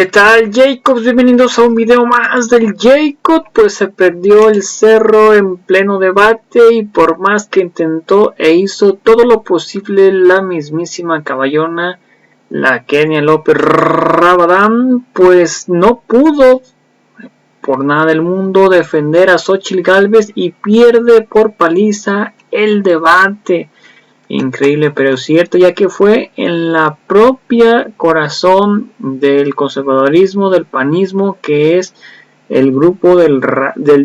¿Qué tal, Jacobs? Bienvenidos a un video más del Jacob. Pues se perdió el cerro en pleno debate y por más que intentó e hizo todo lo posible la mismísima caballona, la Kenia López Rabadán, pues no pudo por nada del mundo defender a Xóchitl Gálvez y pierde por paliza el debate. Increíble pero cierto, ya que fue en la propia corazón del conservadurismo, del panismo, que es el grupo del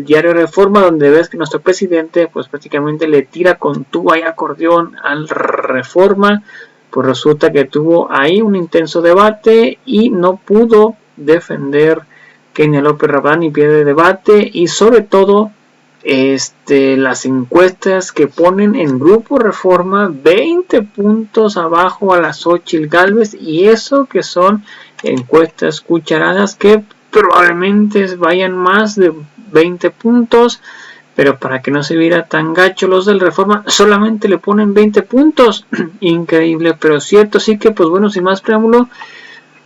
diario Reforma, donde ves que nuestro presidente pues prácticamente le tira con tuba y acordeón al Reforma. Pues resulta que tuvo ahí un intenso debate y no pudo defender Kenia López Rabadán y pierde debate, y sobre todo las encuestas que ponen en Grupo Reforma 20 puntos abajo a la Xóchitl Gálvez, y eso que son encuestas cucharadas que probablemente vayan más de 20 puntos, pero para que no se viera tan gacho los del Reforma solamente le ponen 20 puntos. Increíble pero cierto. Así que pues bueno, sin más preámbulo,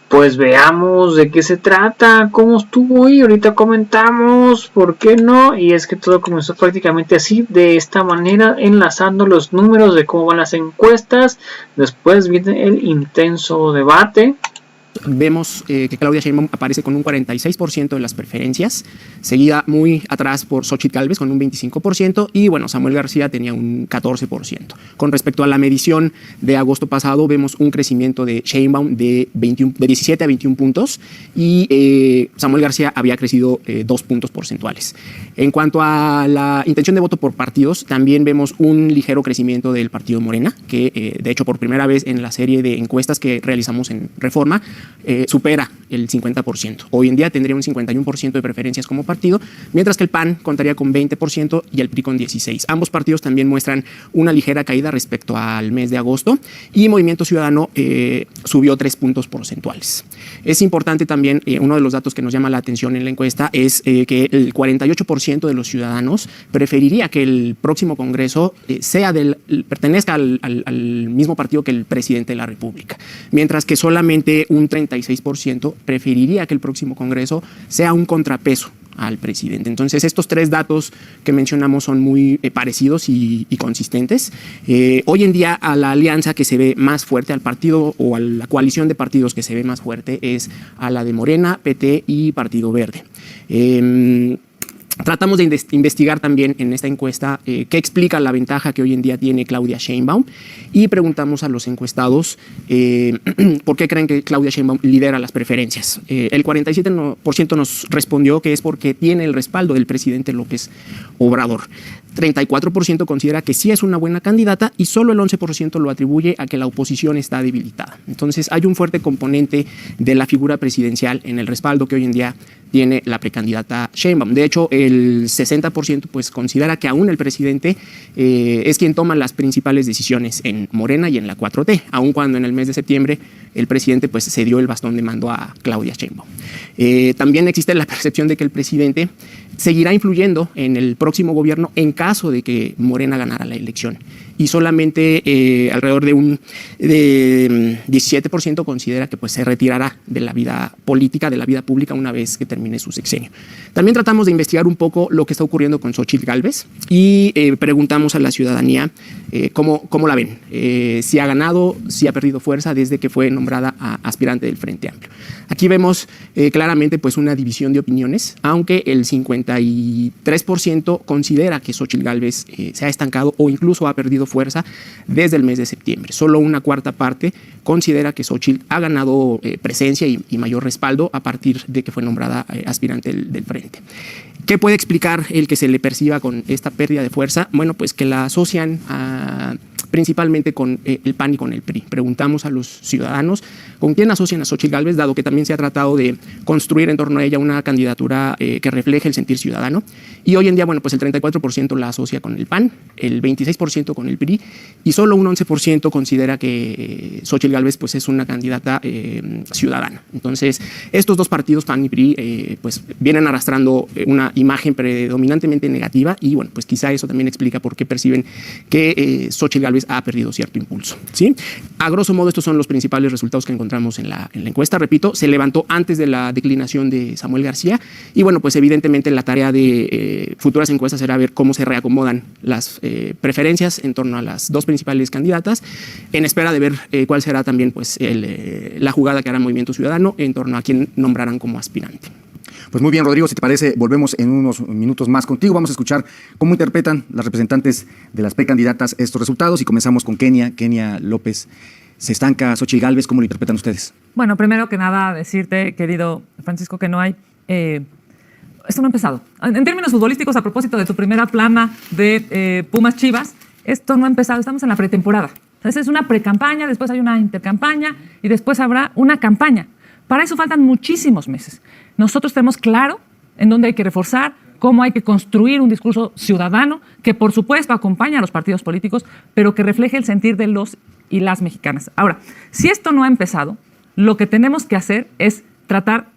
pues veamos de qué se trata, cómo estuvo y ahorita comentamos por qué no. Y es que todo comenzó prácticamente así, de esta manera, enlazando los números de cómo van las encuestas. Después viene el intenso debate. Vemos que Claudia Sheinbaum aparece con un 46% de las preferencias, seguida muy atrás por Xóchitl Gálvez con un 25%, y bueno, Samuel García tenía un 14%. Con respecto a la medición de agosto pasado, vemos un crecimiento de Sheinbaum de 17 a 21 puntos, y Samuel García había crecido 2 puntos porcentuales. En cuanto a la intención de voto por partidos, también vemos un ligero crecimiento del partido Morena, que de hecho por primera vez en la serie de encuestas que realizamos en Reforma, supera el 50%. Hoy en día tendría un 51% de preferencias como partido, mientras que el PAN contaría con 20% y el PRI con 16%. Ambos partidos también muestran una ligera caída respecto al mes de agosto, y Movimiento Ciudadano subió 3 puntos porcentuales. Es importante también, uno de los datos que nos llama la atención en la encuesta es que el 48% de los ciudadanos preferiría que el próximo Congreso pertenezca al mismo partido que el presidente de la República, mientras que solamente un 36% preferiría que el próximo Congreso sea un contrapeso al presidente. Entonces, estos tres datos que mencionamos son muy parecidos y consistentes. Hoy en día, a la alianza que se ve más fuerte, al partido o a la coalición de partidos que se ve más fuerte, es a la de Morena, PT y Partido Verde. Tratamos de investigar también en esta encuesta qué explica la ventaja que hoy en día tiene Claudia Sheinbaum, y preguntamos a los encuestados por qué creen que Claudia Sheinbaum lidera las preferencias. El 47% nos respondió que es porque tiene el respaldo del presidente López Obrador. 34% considera que sí es una buena candidata, y solo el 11% lo atribuye a que la oposición está debilitada. Entonces hay un fuerte componente de la figura presidencial en el respaldo que hoy en día tiene la precandidata Sheinbaum. De hecho, el 60% pues considera que aún el presidente es quien toma las principales decisiones en Morena y en la 4T, aun cuando en el mes de septiembre el presidente pues se dio el bastón de mando a Claudia Sheinbaum. También existe la percepción de que el presidente seguirá influyendo en el próximo gobierno en caso de que Morena ganara la elección, y solamente alrededor de un 17% considera que pues se retirará de la vida política, de la vida pública, una vez que termine su sexenio. También tratamos de investigar un poco lo que está ocurriendo con Xóchitl Gálvez, y preguntamos a la ciudadanía cómo la ven, si ha ganado, si ha perdido fuerza desde que fue nombrada aspirante del Frente Amplio. Aquí vemos claramente pues una división de opiniones, aunque el 53% considera que Xóchitl Gálvez se ha estancado o incluso ha perdido fuerza desde el mes de septiembre. Solo una cuarta parte considera que Xóchitl ha ganado presencia y mayor respaldo a partir de que fue nombrada aspirante del Frente. ¿Qué puede explicar el que se le perciba con esta pérdida de fuerza? Bueno, pues que la asocian principalmente con el PAN y con el PRI. Preguntamos a los ciudadanos con quién asocian a Xóchitl Gálvez, dado que también se ha tratado de construir en torno a ella una candidatura que refleje el sentir ciudadano. Y hoy en día, bueno, pues el 34% la asocia con el PAN, el 26% con el PRI, y solo un 11% considera que Xóchitl Gálvez pues es una candidata ciudadana. Entonces, estos dos partidos, PAN y PRI, pues vienen arrastrando una imagen predominantemente negativa, y bueno, pues quizá eso también explica por qué perciben que Xóchitl Gálvez Gálvez ha perdido cierto impulso, ¿sí? A grosso modo, estos son los principales resultados que encontramos en la encuesta. Repito, se levantó antes de la declinación de Samuel García y bueno, pues evidentemente la tarea de futuras encuestas será ver cómo se reacomodan las preferencias en torno a las dos principales candidatas, en espera de ver cuál será también pues la jugada que hará Movimiento Ciudadano en torno a quién nombrarán como aspirante. Pues muy bien, Rodrigo, si te parece, volvemos en unos minutos más contigo. Vamos a escuchar cómo interpretan las representantes de las precandidatas estos resultados y comenzamos con Kenia López. ¿Se estanca Xóchitl Gálvez? ¿Cómo lo interpretan ustedes? Bueno, primero que nada decirte, querido Francisco, que no hay... esto no ha empezado. En términos futbolísticos, a propósito de tu primera plana de Pumas Chivas, esto no ha empezado, estamos en la pretemporada. Entonces es una precampaña, después hay una intercampaña y después habrá una campaña. Para eso faltan muchísimos meses. Nosotros tenemos claro en dónde hay que reforzar, cómo hay que construir un discurso ciudadano que, por supuesto, acompaña a los partidos políticos, pero que refleje el sentir de los y las mexicanas. Ahora, si esto no ha empezado, lo que tenemos que hacer es tratar,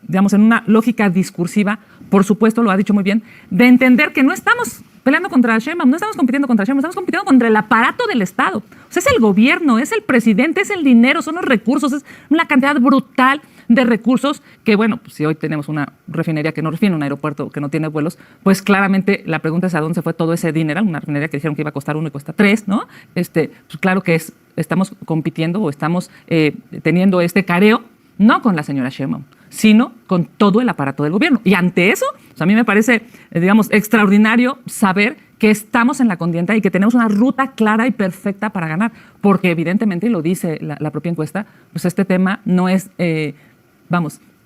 digamos, en una lógica discursiva, por supuesto, lo ha dicho muy bien, de entender que no estamos peleando contra Sheinbaum, no estamos compitiendo contra Sheinbaum, estamos compitiendo contra el aparato del Estado. O sea, es el gobierno, es el presidente, es el dinero, son los recursos, es una cantidad brutal de recursos que, bueno, pues si hoy tenemos una refinería que no refina, un aeropuerto que no tiene vuelos, pues claramente la pregunta es a dónde se fue todo ese dinero, una refinería que dijeron que iba a costar 1 y cuesta 3, ¿no? Pues claro que estamos compitiendo o estamos teniendo este careo, no con la señora Sheinbaum, sino con todo el aparato del gobierno. Y ante eso, pues a mí me parece, digamos, extraordinario saber que estamos en la contienda y que tenemos una ruta clara y perfecta para ganar, porque evidentemente, y lo dice la propia encuesta, pues este tema no es,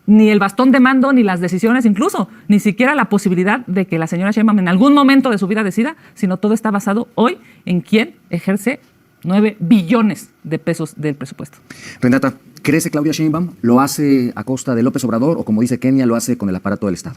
ni el bastón de mando, ni las decisiones, incluso, ni siquiera la posibilidad de que la señora Sheinbaum en algún momento de su vida decida, sino todo está basado hoy en quién ejerce 9 billones de pesos del presupuesto. Renata, ¿crece Claudia Sheinbaum? ¿Lo hace a costa de López Obrador o, como dice Kenia, lo hace con el aparato del Estado?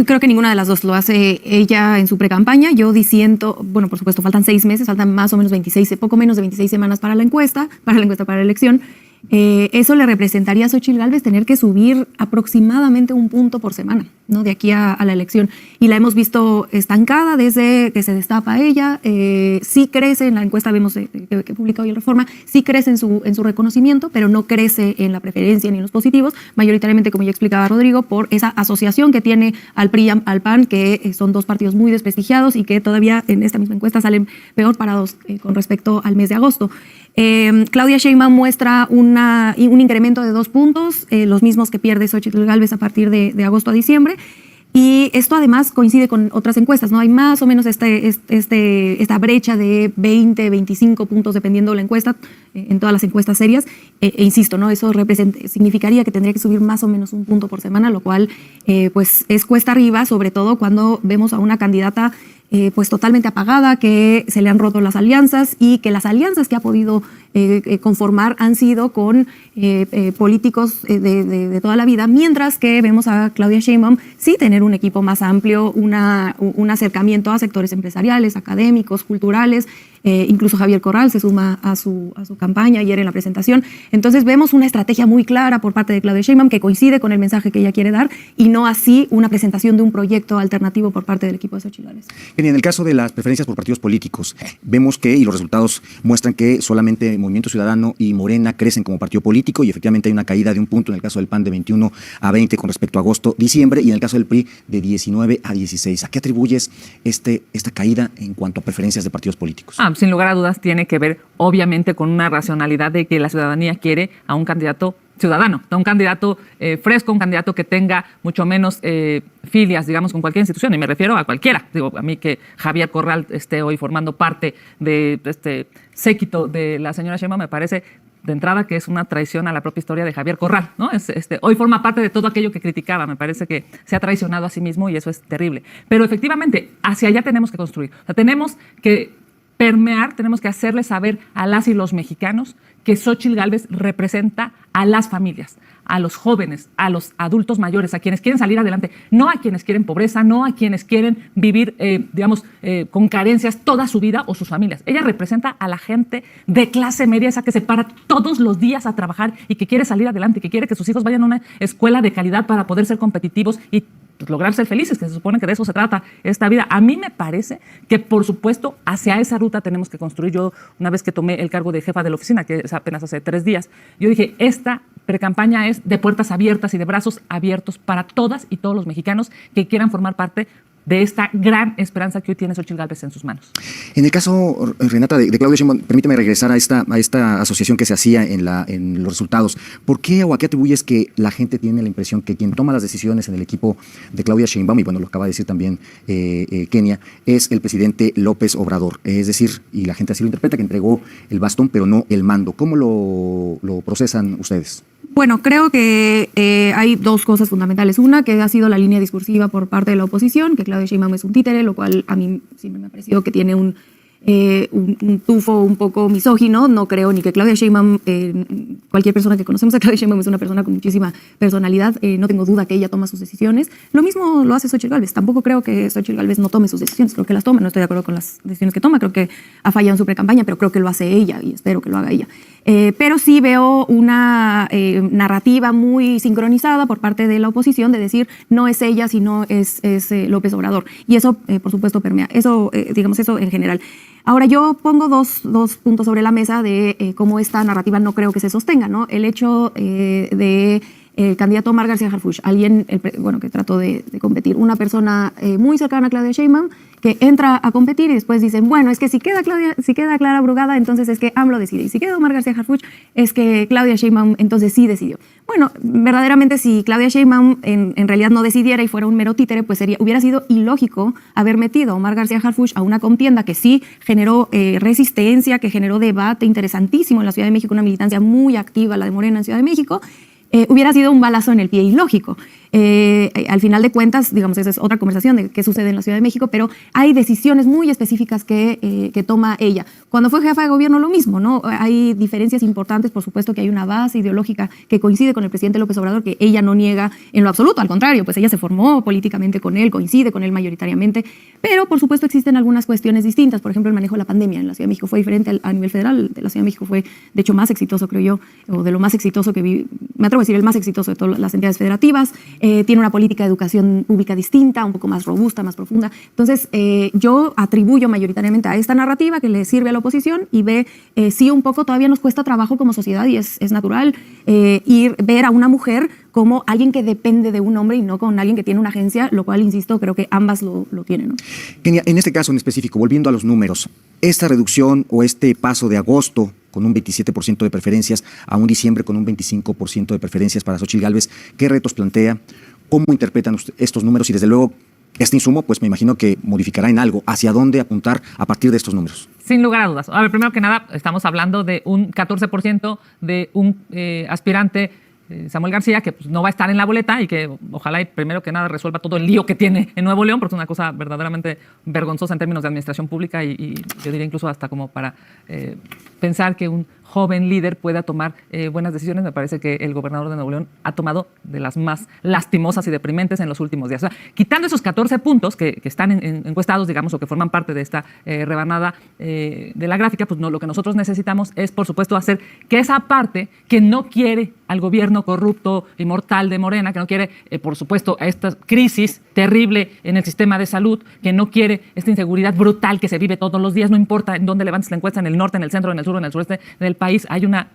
Creo que ninguna de las dos lo hace ella en su precampaña. Yo diciendo, bueno, por supuesto, faltan 6 meses, faltan más o menos poco menos de 26 semanas para la elección. Eso le representaría a Xóchitl Gálvez tener que subir aproximadamente 1 punto por semana, ¿no? De aquí a la elección. Y la hemos visto estancada desde que se destapa ella. Sí crece en la encuesta, vemos que publica hoy el Reforma, sí crece en su reconocimiento, pero no crece en la preferencia ni en los positivos, mayoritariamente, como ya explicaba Rodrigo, por esa asociación que tiene al PRI, al PAN, que son dos partidos muy desprestigiados y que todavía en esta misma encuesta salen peor parados con respecto al mes de agosto. Claudia Sheinbaum muestra un incremento de 2 puntos, los mismos que pierde Xóchitl Gálvez a partir de agosto a diciembre. Y esto además coincide con otras encuestas, ¿no? Hay más o menos esta brecha de 20, 25 puntos, dependiendo de la encuesta, en todas las encuestas serias. Insisto, ¿no? Eso significaría que tendría que subir más o menos 1 punto por semana, lo cual pues es cuesta arriba, sobre todo cuando vemos a una candidata pues totalmente apagada, que se le han roto las alianzas y que las alianzas que ha podido conformar han sido con políticos de toda la vida, mientras que vemos a Claudia Sheinbaum sí tener un equipo más amplio, un acercamiento a sectores empresariales, académicos, culturales. Incluso Javier Corral se suma a su campaña ayer en la presentación. Entonces vemos una estrategia muy clara por parte de Claudia Sheinbaum que coincide con el mensaje que ella quiere dar y no así una presentación de un proyecto alternativo por parte del equipo de Xóchitl Gálvez. En el caso de las preferencias por partidos políticos, vemos que, y los resultados muestran que solamente Movimiento Ciudadano y Morena crecen como partido político y efectivamente hay una caída de 1 punto en el caso del PAN de 21 a 20 con respecto a agosto-diciembre y en el caso del PRI de 19 a 16. ¿A qué atribuyes esta caída en cuanto a preferencias de partidos políticos? Sin lugar a dudas tiene que ver obviamente con una racionalidad de que la ciudadanía quiere a un candidato ciudadano, a un candidato fresco, un candidato que tenga mucho menos filias, digamos, con cualquier institución, y me refiero a cualquiera. Digo, a mí que Javier Corral esté hoy formando parte de este séquito de la señora Sheinbaum me parece de entrada que es una traición a la propia historia de Javier Corral, ¿no? Hoy forma parte de todo aquello que criticaba, me parece que se ha traicionado a sí mismo y eso es terrible. Pero efectivamente, hacia allá tenemos que construir. O sea, tenemos que permear, tenemos que hacerle saber a las y los mexicanos que Xóchitl Gálvez representa a las familias, a los jóvenes, a los adultos mayores, a quienes quieren salir adelante, no a quienes quieren pobreza, no a quienes quieren vivir, con carencias toda su vida o sus familias. Ella representa a la gente de clase media, esa que se para todos los días a trabajar y que quiere salir adelante, que quiere que sus hijos vayan a una escuela de calidad para poder ser competitivos y pues, lograr ser felices, que se supone que de eso se trata esta vida. A mí me parece que, por supuesto, hacia esa ruta tenemos que construir. Yo, una vez que tomé el cargo de jefa de la oficina, que es apenas hace 3 días, yo dije, esta precampaña es de puertas abiertas y de brazos abiertos para todas y todos los mexicanos que quieran formar parte de esta gran esperanza que hoy tiene Xóchitl Gálvez en sus manos. En el caso, Renata, de Claudia Sheinbaum, permíteme regresar a esta asociación que se hacía en los resultados. ¿Por qué o a qué atribuyes que la gente tiene la impresión que quien toma las decisiones en el equipo de Claudia Sheinbaum, y bueno, lo acaba de decir también Kenia, es el presidente López Obrador? Es decir, y la gente así lo interpreta, que entregó el bastón, pero no el mando. ¿Cómo lo procesan ustedes? Bueno, creo que hay 2 cosas fundamentales. Una, que ha sido la línea discursiva por parte de la oposición, que Claudia Sheinbaum es un títere, lo cual a mí siempre me ha parecido que tiene un tufo un poco misógino. No creo ni que Claudia Sheinbaum, cualquier persona que conocemos a Claudia Sheinbaum es una persona con muchísima personalidad. No tengo duda que ella toma sus decisiones. Lo mismo lo hace Xóchitl Gálvez. Tampoco creo que Xóchitl Gálvez no tome sus decisiones. Creo que las toma. No estoy de acuerdo con las decisiones que toma. Creo que ha fallado en su precampaña, pero creo que lo hace ella y espero que lo haga ella. Pero sí veo una narrativa muy sincronizada por parte de la oposición de decir no es ella, sino es López Obrador. Y eso, por supuesto, permea. Eso, digamos, eso en general. Ahora, yo pongo dos puntos sobre la mesa de cómo esta narrativa no creo que se sostenga, ¿no? El hecho de el candidato Omar García Harfuch, alguien que trató de competir, una persona muy cercana a Claudia Sheinbaum, que entra a competir y después dicen, bueno, es que si queda Clara Brugada, entonces es que AMLO decide. Y si queda Omar García Harfuch, es que Claudia Sheinbaum entonces sí decidió. Bueno, verdaderamente si Claudia Sheinbaum en realidad no decidiera y fuera un mero títere, pues hubiera sido ilógico haber metido a Omar García Harfuch a una contienda que sí generó resistencia, que generó debate interesantísimo en la Ciudad de México, una militancia muy activa, la de Morena en Ciudad de México. Hubiera sido un balazo en el pie ilógico. Al final de cuentas, digamos, esa es otra conversación de qué sucede en la Ciudad de México, pero hay decisiones muy específicas que toma ella. Cuando fue jefa de gobierno, lo mismo, ¿no? Hay diferencias importantes, por supuesto que hay una base ideológica que coincide con el presidente López Obrador, que ella no niega en lo absoluto, al contrario, pues ella se formó políticamente con él, coincide con él mayoritariamente, pero por supuesto existen algunas cuestiones distintas. Por ejemplo, el manejo de la pandemia en la Ciudad de México fue diferente a nivel federal. De la Ciudad de México fue, de hecho, más exitoso, creo yo, o de lo más exitoso que vi, me atrevo a decir, el más exitoso de todas las entidades federativas. Tiene una política de educación pública distinta, un poco más robusta, más profunda. Entonces, yo atribuyo mayoritariamente a esta narrativa que le sirve a la oposición y sí un poco todavía nos cuesta trabajo como sociedad y es natural ver a una mujer como alguien que depende de un hombre y no con alguien que tiene una agencia, lo cual, insisto, creo que ambas lo tienen, ¿no? Kenia, en este caso en específico, volviendo a los números, esta reducción o este paso de agosto con un 27% de preferencias a un diciembre con un 25% de preferencias para Xóchitl Gálvez, ¿qué retos plantea? ¿Cómo interpretan estos números? Y desde luego, este insumo, pues me imagino que modificará en algo. ¿Hacia dónde apuntar a partir de estos números? Sin lugar a dudas. A ver, primero que nada, estamos hablando de un 14% de un aspirante, Samuel García, que pues, no va a estar en la boleta y que ojalá y primero que nada resuelva todo el lío que tiene en Nuevo León, porque es una cosa verdaderamente vergonzosa en términos de administración pública y yo diría incluso hasta como para pensar que un joven líder pueda tomar buenas decisiones. Me parece que el gobernador de Nuevo León ha tomado de las más lastimosas y deprimentes en los últimos días. O sea, quitando esos 14 puntos que están encuestados, digamos, o que forman parte de esta rebanada de la gráfica, pues no, lo que nosotros necesitamos es, por supuesto, hacer que esa parte que no quiere al gobierno corrupto y mortal de Morena, que no quiere, por supuesto, a esta crisis terrible en el sistema de salud, que no quiere esta inseguridad brutal que se vive todos los días, no importa en dónde levantes la encuesta, en el norte, en el centro, en el sur, en el sureste del país, hay una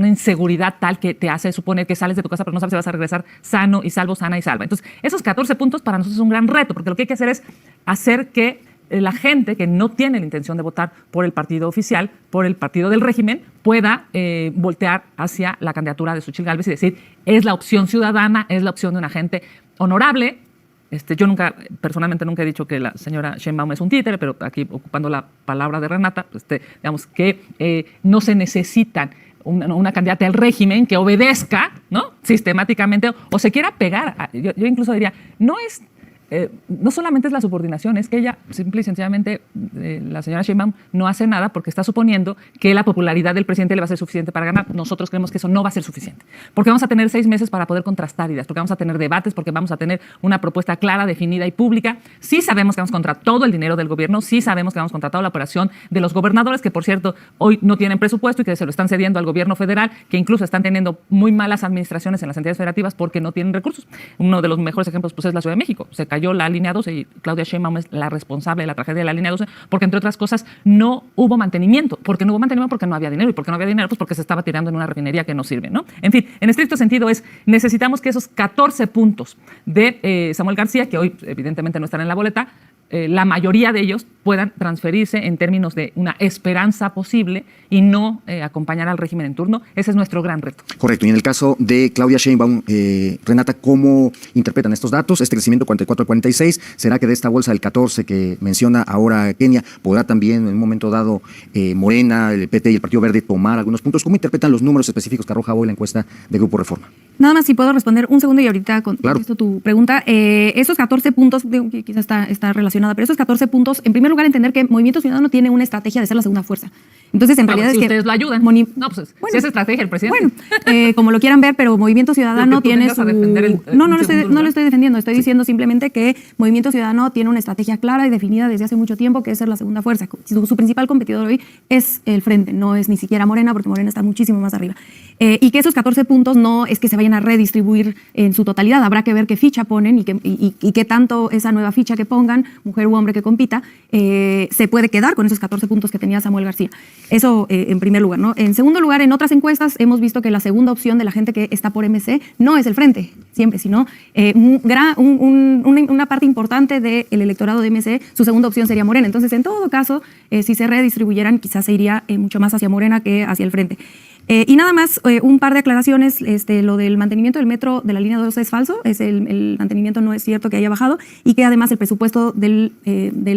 inseguridad tal que te hace suponer que sales de tu casa pero no sabes si vas a regresar sano y salvo, sana y salva. Entonces, esos 14 puntos para nosotros es un gran reto, porque lo que hay que hacer es hacer que la gente que no tiene la intención de votar por el partido oficial, por el partido del régimen, pueda voltear hacia la candidatura de Xóchitl Gálvez y decir, es la opción ciudadana, es la opción de una gente honorable. Yo personalmente nunca he dicho que la señora Sheinbaum es un títere, pero aquí ocupando la palabra de Renata, digamos que no se necesitan una candidata del régimen que obedezca, ¿no?, sistemáticamente o se quiera pegar. Yo incluso diría, no es no solamente es la subordinación, es que ella simple y sencillamente, la señora Sheinbaum no hace nada porque está suponiendo que la popularidad del presidente le va a ser suficiente para ganar. Nosotros creemos que eso no va a ser suficiente, porque vamos a tener 6 meses para poder contrastar ideas, porque vamos a tener debates, porque vamos a tener una propuesta clara, definida y pública. Sí sabemos que vamos contra todo el dinero del gobierno, sí sabemos que vamos contra toda la operación de los gobernadores, que por cierto hoy no tienen presupuesto y que se lo están cediendo al gobierno federal, que incluso están teniendo muy malas administraciones en las entidades federativas porque no tienen recursos. Uno de los mejores ejemplos pues, es la Ciudad de México. Se cayó la línea 12 y Claudia Sheinbaum es la responsable de la tragedia de la línea 12 porque, entre otras cosas, no hubo mantenimiento. ¿Por qué no hubo mantenimiento? Porque no había dinero. ¿Y por qué no había dinero? Pues porque se estaba tirando en una refinería que no sirve, ¿no? En fin, en estricto sentido necesitamos que esos 14 puntos de Samuel García, que hoy evidentemente no están en la boleta, la mayoría de ellos puedan transferirse en términos de una esperanza posible y no acompañar al régimen en turno. Ese es nuestro gran reto. Correcto. Y en el caso de Claudia Sheinbaum, Renata, ¿cómo interpretan estos datos? Este crecimiento 44 al 46, ¿será que de esta bolsa del 14 que menciona ahora Kenia, podrá también en un momento dado Morena, el PT y el Partido Verde tomar algunos puntos? ¿Cómo interpretan los números específicos que arroja hoy la encuesta de Grupo Reforma? Nada más si puedo responder un segundo y ahorita contesto tu pregunta. Esos 14 puntos, quizás está relacionada, pero esos 14 puntos, en primer lugar, entender que Movimiento Ciudadano tiene una estrategia de ser la segunda fuerza. Entonces, en realidad si es que ustedes lo ayudan. No, pues si es estrategia el presidente. Bueno, como lo quieran ver, pero Movimiento Ciudadano tiene su... No lo estoy defendiendo. Estoy diciendo simplemente que Movimiento Ciudadano tiene una estrategia clara y definida desde hace mucho tiempo, que es ser la segunda fuerza. Su principal competidor hoy es el Frente, no es ni siquiera Morena, porque Morena está muchísimo más arriba. Y que esos 14 puntos no es que se vayan a redistribuir en su totalidad. Habrá que ver qué ficha ponen y qué tanto esa nueva ficha que pongan, mujer u hombre que compita, se puede quedar con esos 14 puntos que tenía Samuel García. Eso en primer lugar, ¿no? En segundo lugar, en otras encuestas hemos visto que la segunda opción de la gente que está por MC no es el Frente, siempre, sino una parte importante del electorado de MC, su segunda opción sería Morena. Entonces, en todo caso, si se redistribuyeran, quizás se iría mucho más hacia Morena que hacia el Frente. Y nada más, un par de aclaraciones. Lo del mantenimiento del metro de la línea 2 es falso. El mantenimiento no es cierto que haya bajado y que además el presupuesto del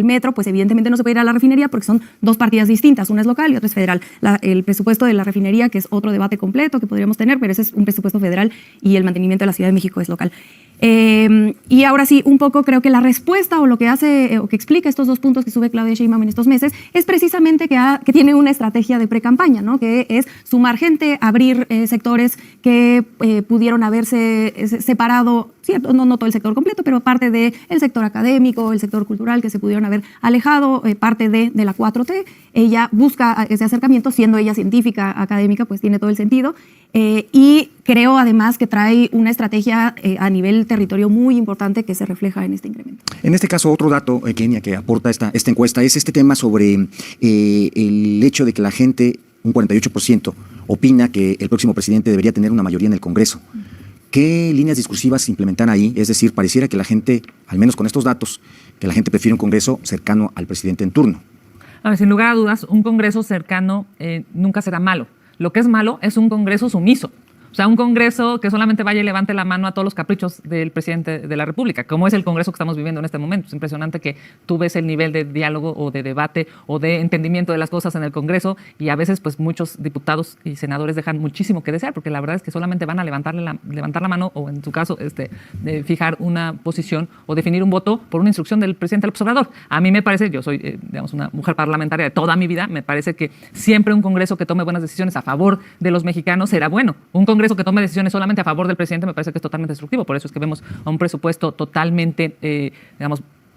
metro, pues evidentemente no se puede ir a la refinería porque son dos partidas distintas. Una es local y otra es federal. El presupuesto de la refinería, que es otro debate completo que podríamos tener, pero ese es un presupuesto federal y el mantenimiento de la Ciudad de México es local. Y ahora sí, un poco creo que la respuesta o lo que hace o que explica estos dos puntos que sube Claudia Sheinbaum en estos meses es precisamente que tiene una estrategia de pre-campaña, ¿no? Que es sumar gente, abrir sectores que pudieron haberse separado, ¿cierto? No todo el sector completo, pero parte del sector académico, el sector cultural que se pudieron haber alejado, parte de la 4T. Ella busca ese acercamiento, siendo ella científica académica, pues tiene todo el sentido. Y creo además que trae una estrategia a nivel territorio muy importante que se refleja en este incremento. En este caso, otro dato, Kenia, que aporta esta encuesta es este tema sobre el hecho de que la gente, un 48%, opina que el próximo presidente debería tener una mayoría en el Congreso. ¿Qué líneas discursivas se implementan ahí? Es decir, pareciera que la gente, al menos con estos datos, que la gente prefiere un Congreso cercano al presidente en turno. A ver, sin lugar a dudas, un Congreso cercano nunca será malo. Lo que es malo es un Congreso sumiso. O sea, un Congreso que solamente vaya y levante la mano a todos los caprichos del presidente de la República, como es el Congreso que estamos viviendo en este momento. Es impresionante que tú ves el nivel de diálogo o de debate o de entendimiento de las cosas en el Congreso y a veces pues muchos diputados y senadores dejan muchísimo que desear porque la verdad es que solamente van a levantar la mano o en su caso fijar una posición o definir un voto por una instrucción del presidente López Obrador. A mí me parece, yo soy digamos una mujer parlamentaria de toda mi vida, me parece que siempre un Congreso que tome buenas decisiones a favor de los mexicanos será bueno. Un Congreso que tome decisiones solamente a favor del presidente me parece que es totalmente destructivo. Por eso es que vemos a un presupuesto totalmente,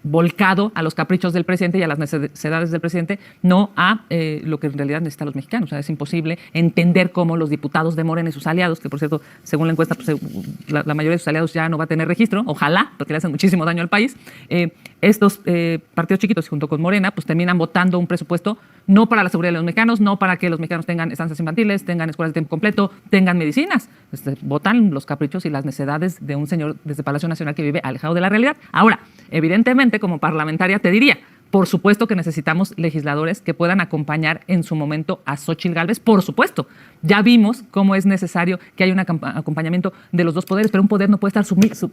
volcado a los caprichos del presidente y a las necesidades del presidente, no a lo que en realidad necesitan los mexicanos. O sea, es imposible entender cómo los diputados de Morena y sus aliados, que por cierto, según la encuesta, pues, la mayoría de sus aliados ya no va a tener registro, ojalá, porque le hacen muchísimo daño al país, estos partidos chiquitos junto con Morena, pues terminan votando un presupuesto no para la seguridad de los mexicanos, no para que los mexicanos tengan estancias infantiles, tengan escuelas de tiempo completo, tengan medicinas. Votan los caprichos y las necesidades de un señor desde Palacio Nacional que vive alejado de la realidad. Ahora, evidentemente, como parlamentaria te diría, por supuesto que necesitamos legisladores que puedan acompañar en su momento a Xóchitl Gálvez, por supuesto. Ya vimos cómo es necesario que haya un acompañamiento de los dos poderes, pero un poder no puede estar sumiso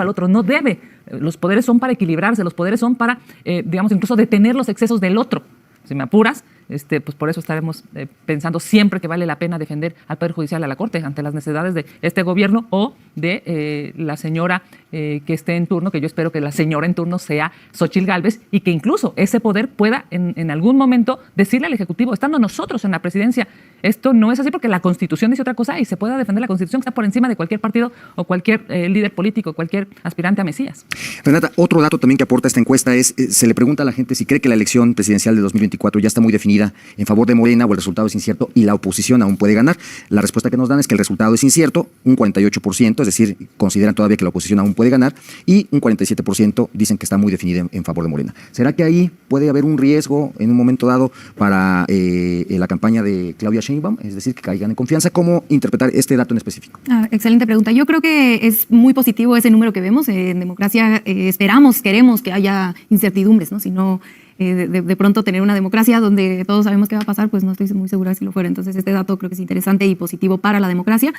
al otro, no debe. Los poderes son para equilibrarse, los poderes son para, incluso detener los excesos del otro. Si me apuras, pues por eso estaremos pensando siempre que vale la pena defender al Poder Judicial, a la Corte, ante las necesidades de este gobierno o de la señora que esté en turno, que yo espero que la señora en turno sea Xóchitl Gálvez, y que incluso ese poder pueda en algún momento decirle al Ejecutivo, estando nosotros en la presidencia, esto no es así porque la Constitución dice otra cosa y se pueda defender la Constitución, que está por encima de cualquier partido o cualquier líder político, cualquier aspirante a Mesías. Renata, otro dato también que aporta esta encuesta es, se le pregunta a la gente si cree que la elección presidencial de 2024 ya está muy definida en favor de Morena o el resultado es incierto y la oposición aún puede ganar. La respuesta que nos dan es que el resultado es incierto, un 48%, es decir, consideran todavía que la oposición aún puede ganar, y un 47% dicen que está muy definida en favor de Morena. ¿Será que ahí puede haber un riesgo en un momento dado para la campaña de Claudia Sheinbaum? Es decir, que caigan en confianza. ¿Cómo interpretar este dato en específico? Excelente pregunta. Yo creo que es muy positivo ese número que vemos. En democracia queremos que haya incertidumbres, ¿no? Si no, de pronto tener una democracia donde todos sabemos qué va a pasar, pues no estoy muy segura si lo fuera. Entonces este dato creo que es interesante y positivo para la democracia.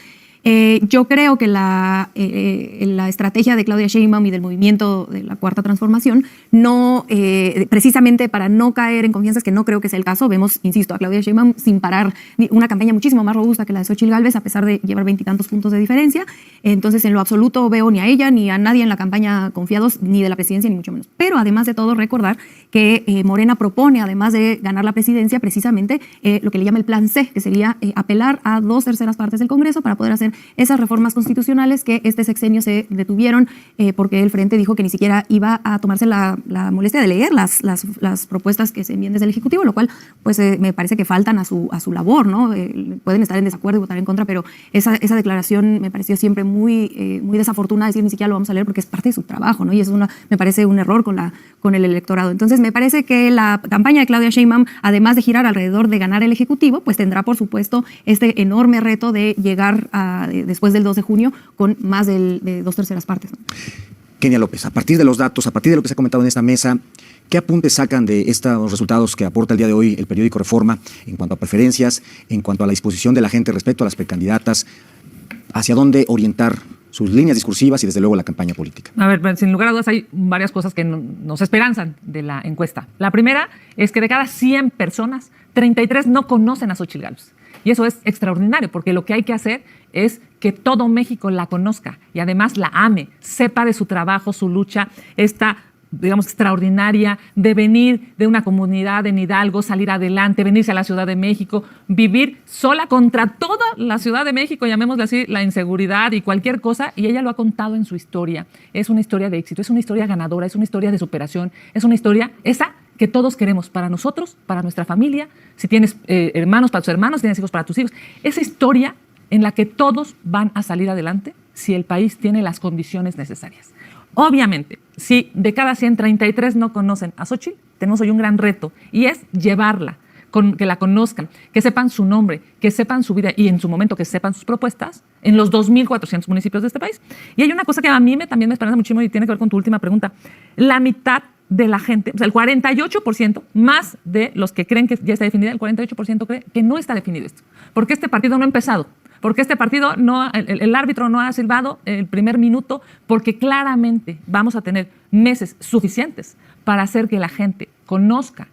Yo creo que la estrategia de Claudia Sheinbaum y del movimiento de la Cuarta Transformación, no, precisamente para no caer en confianzas, que no creo que sea el caso, vemos, insisto, a Claudia Sheinbaum sin parar, una campaña muchísimo más robusta que la de Xóchitl Gálvez, a pesar de llevar 20 y tantos puntos de diferencia. Entonces, en lo absoluto veo ni a ella ni a nadie en la campaña confiados, ni de la presidencia, ni mucho menos. Pero además de todo, recordar que Morena propone, además de ganar la presidencia, precisamente lo que le llama el plan C, que sería apelar a 2/3 partes del Congreso para poder hacer esas reformas constitucionales que este sexenio se detuvieron porque el Frente dijo que ni siquiera iba a tomarse la molestia de leer las propuestas que se envían desde el Ejecutivo, lo cual pues me parece que faltan a su labor, ¿no? Pueden estar en desacuerdo y votar en contra, pero esa declaración me pareció siempre muy desafortunada, decir ni siquiera lo vamos a leer porque es parte de su trabajo, ¿no? Y eso me parece un error con el electorado. Entonces me parece que la campaña de Claudia Sheinbaum, además de girar alrededor de ganar el Ejecutivo, pues tendrá por supuesto este enorme reto de llegar después del 2 de junio con más de 2/3 partes, ¿no? Kenia López, a partir de los datos, a partir de lo que se ha comentado en esta mesa, ¿qué apuntes sacan de estos resultados que aporta el día de hoy el periódico Reforma en cuanto a preferencias, en cuanto a la disposición de la gente respecto a las precandidatas, hacia dónde orientar sus líneas discursivas y desde luego la campaña política? A ver, sin lugar a dudas hay varias cosas que nos esperanzan de la encuesta. La primera es que de cada 100 personas, 33 no conocen a Xóchitl Gálvez. Y eso es extraordinario, porque lo que hay que hacer es que todo México la conozca y además la ame, sepa de su trabajo, su lucha, esta, digamos, extraordinaria de venir de una comunidad en Hidalgo, salir adelante, venirse a la Ciudad de México, vivir sola contra toda la Ciudad de México, llamémosle así, la inseguridad y cualquier cosa, y ella lo ha contado en su historia. Es una historia de éxito, es una historia ganadora, es una historia de superación, es una historia esa que todos queremos para nosotros, para nuestra familia, si tienes hermanos, para tus hermanos, si tienes hijos, para tus hijos. Esa historia en la que todos van a salir adelante si el país tiene las condiciones necesarias. Obviamente, si de cada 100, 33 no conocen a Xóchitl, tenemos hoy un gran reto y es llevarla, que la conozcan, que sepan su nombre, que sepan su vida y en su momento que sepan sus propuestas en los 2.400 municipios de este país. Y hay una cosa que a mí también me esperanza muchísimo y tiene que ver con tu última pregunta. La mitad de la gente, o sea, el 48%, más de los que creen que ya está definida, el 48% cree que no está definido esto, porque este partido no ha empezado, porque este partido no, el árbitro no ha silbado el primer minuto, porque claramente vamos a tener meses suficientes para hacer que la gente conozca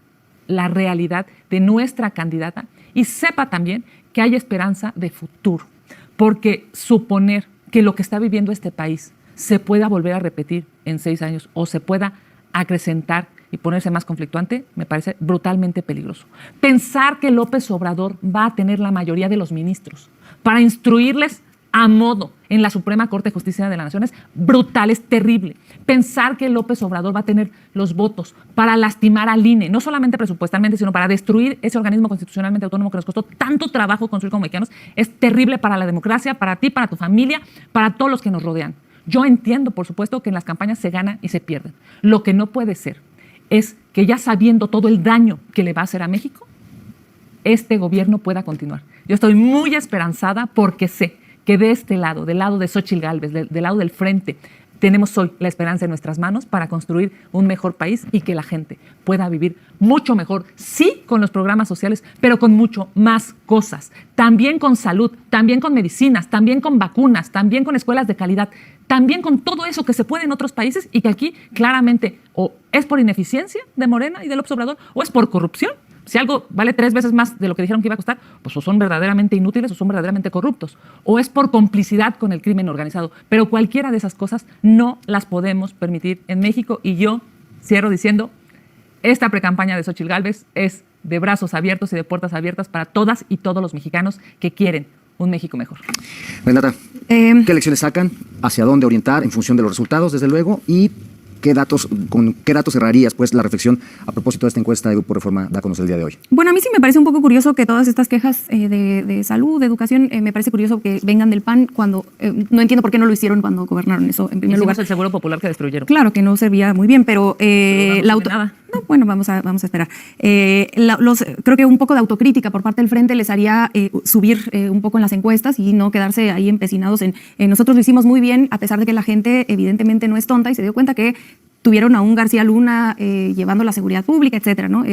la realidad de nuestra candidata y sepa también que hay esperanza de futuro, porque suponer que lo que está viviendo este país se pueda volver a repetir en 6 años o se pueda acrecentar y ponerse más conflictuante, me parece brutalmente peligroso. Pensar que López Obrador va a tener la mayoría de los ministros para instruirles a modo en la Suprema Corte de Justicia de la Nación es brutal, es terrible. Pensar que López Obrador va a tener los votos para lastimar al INE, no solamente presupuestalmente, sino para destruir ese organismo constitucionalmente autónomo que nos costó tanto trabajo construir como mexicanos, es terrible para la democracia, para ti, para tu familia, para todos los que nos rodean. Yo entiendo, por supuesto, que en las campañas se gana y se pierde. Lo que no puede ser es que ya sabiendo todo el daño que le va a hacer a México, este gobierno pueda continuar. Yo estoy muy esperanzada porque sé que de este lado, del lado de Xóchitl Gálvez, del lado del frente, tenemos hoy la esperanza en nuestras manos para construir un mejor país y que la gente pueda vivir mucho mejor, sí, con los programas sociales, pero con mucho más cosas. También con salud, también con medicinas, también con vacunas, también con escuelas de calidad, también con todo eso que se puede en otros países y que aquí claramente o es por ineficiencia de Morena y de López Obrador o es por corrupción. si algo vale 3 veces más de lo que dijeron que iba a costar, pues o son verdaderamente inútiles o son verdaderamente corruptos, o es por complicidad con el crimen organizado. Pero cualquiera de esas cosas no las podemos permitir en México, y yo cierro diciendo, esta precampaña de Xóchitl Gálvez es de brazos abiertos y de puertas abiertas para todas y todos los mexicanos que quieren un México mejor. Renata, ¿qué lecciones sacan? ¿Hacia dónde orientar en función de los resultados, desde luego? ¿Y con qué datos cerrarías pues la reflexión a propósito de esta encuesta de Grupo Reforma da a conocer el día de hoy? Bueno, a mí sí me parece un poco curioso que todas estas quejas de salud, de educación, me parece curioso que vengan del PAN cuando no entiendo por qué no lo hicieron cuando gobernaron eso en primer lugar. El Seguro Popular que destruyeron. Claro que no servía muy bien, pero nada. No, bueno, vamos a esperar. Creo que un poco de autocrítica por parte del Frente les haría subir un poco en las encuestas y no quedarse ahí empecinados en nosotros lo hicimos muy bien, a pesar de que la gente evidentemente no es tonta y se dio cuenta que tuvieron a un García Luna llevando la seguridad pública, etcétera, ¿no?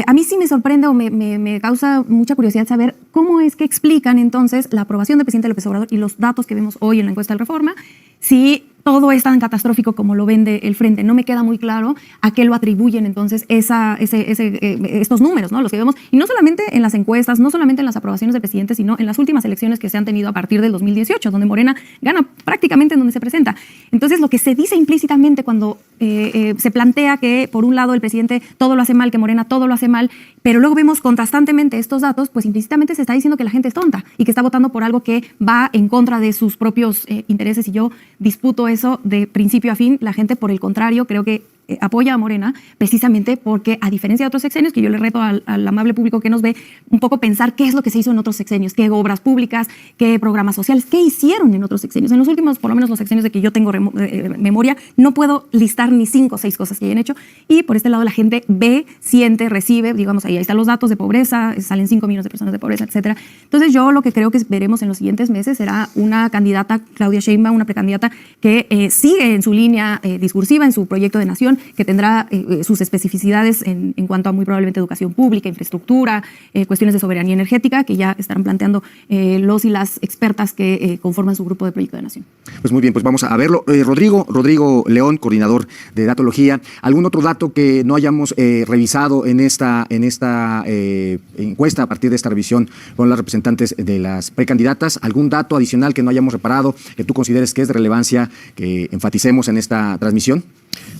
A mí sí me sorprende o me causa mucha curiosidad saber cómo es que explican entonces la aprobación del presidente López Obrador y los datos que vemos hoy en la encuesta de Reforma, si todo es tan catastrófico como lo vende el Frente. No me queda muy claro a qué lo atribuyen entonces estos números, ¿no? Los que vemos, y no solamente en las encuestas, no solamente en las aprobaciones del presidente, sino en las últimas elecciones que se han tenido a partir del 2018, donde Morena gana prácticamente en donde se presenta. Entonces, lo que se dice implícitamente cuando se plantea que, por un lado, el presidente todo lo hace mal, que Morena todo lo hace mal, pero luego vemos contrastantemente estos datos, pues implícitamente se está diciendo que la gente es tonta y que está votando por algo que va en contra de sus propios intereses, y yo disputo eso de principio a fin. La gente, por el contrario, creo que apoya a Morena precisamente porque, a diferencia de otros sexenios, que yo le reto al amable público que nos ve un poco pensar qué es lo que se hizo en otros sexenios, qué obras públicas, qué programas sociales, qué hicieron en otros sexenios. En los últimos, por lo menos los sexenios de que yo tengo memoria, no puedo listar ni 5 o 6 cosas que hayan hecho, y por este lado la gente ve, siente, recibe, digamos, ahí están los datos de pobreza, salen 5 millones de personas de pobreza, etcétera. Entonces yo lo que creo que veremos en los siguientes meses será una candidata, Claudia Sheinbaum, una precandidata que sigue en su línea discursiva, en su proyecto de nación, que tendrá sus especificidades en cuanto a muy probablemente educación pública, infraestructura, cuestiones de soberanía energética, que ya estarán planteando los y las expertas que conforman su grupo de proyecto de nación. Pues muy bien, pues vamos a verlo. Rodrigo León, coordinador de datología. ¿Algún otro dato que no hayamos revisado en esta encuesta a partir de esta revisión con las representantes de las precandidatas? ¿Algún dato adicional que no hayamos reparado, que tú consideres que es de relevancia, que enfaticemos en esta transmisión?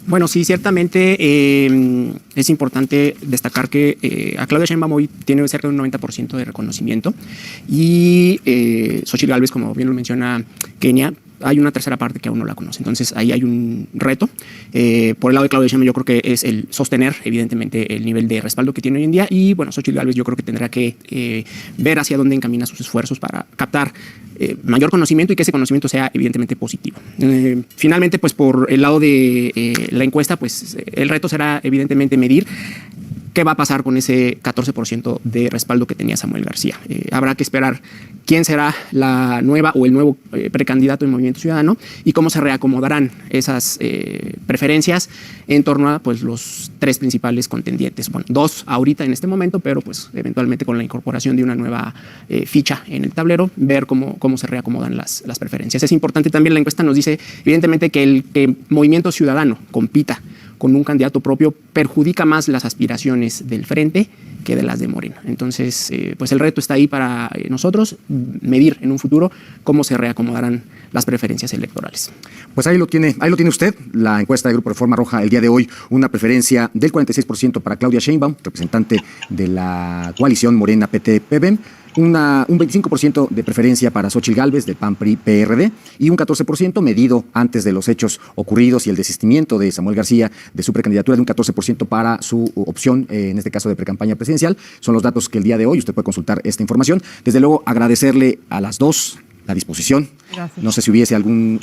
Bueno, sí, ciertamente es importante destacar que a Claudia Sheinbaum hoy tiene cerca de un 90% de reconocimiento, y Xóchitl Gálvez, como bien lo menciona Kenia, hay una tercera parte que aún no la conoce. Entonces ahí hay un reto. Por el lado de Claudia Sheinbaum, yo creo que es el sostener evidentemente el nivel de respaldo que tiene hoy en día, y bueno, Xóchitl Gálvez yo creo que tendrá que ver hacia dónde encamina sus esfuerzos para captar mayor conocimiento y que ese conocimiento sea evidentemente positivo. Finalmente, pues por el lado de la encuesta, pues el reto será evidentemente medir qué va a pasar con ese 14% de respaldo que tenía Samuel García. Habrá que esperar quién será la nueva o el nuevo precandidato del Movimiento Ciudadano y cómo se reacomodarán esas preferencias en torno a pues, los 3 principales contendientes. Bueno, 2 ahorita en este momento, pero pues eventualmente con la incorporación de una nueva ficha en el tablero, ver cómo se reacomodan las preferencias. Es importante también, la encuesta nos dice evidentemente que el Movimiento Ciudadano compita con un candidato propio perjudica más las aspiraciones del Frente que de las de Morena. Entonces, pues el reto está ahí para nosotros, medir en un futuro cómo se reacomodarán las preferencias electorales. Pues ahí lo tiene usted, la encuesta de Grupo Reforma arroja el día de hoy una preferencia del 46% para Claudia Sheinbaum, representante de la coalición Morena PT-PBM, un 25% de preferencia para Xóchitl Gálvez del PAN-PRI-PRD y un 14% medido antes de los hechos ocurridos y el desistimiento de Samuel García de su precandidatura, de un 14% para su opción, en este caso de precampaña presidencial. Son los datos que el día de hoy usted puede consultar esta información. Desde luego, agradecerle a las dos la disposición. Gracias. No sé si hubiese algún...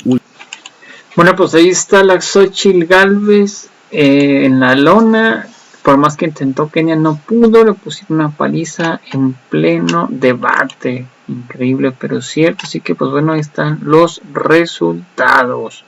Bueno, pues ahí está la Xóchitl Gálvez en la lona. Por más que intentó, Kenia no pudo, le pusieron una paliza en pleno debate. Increíble, pero cierto. Así que, pues bueno, ahí están los resultados.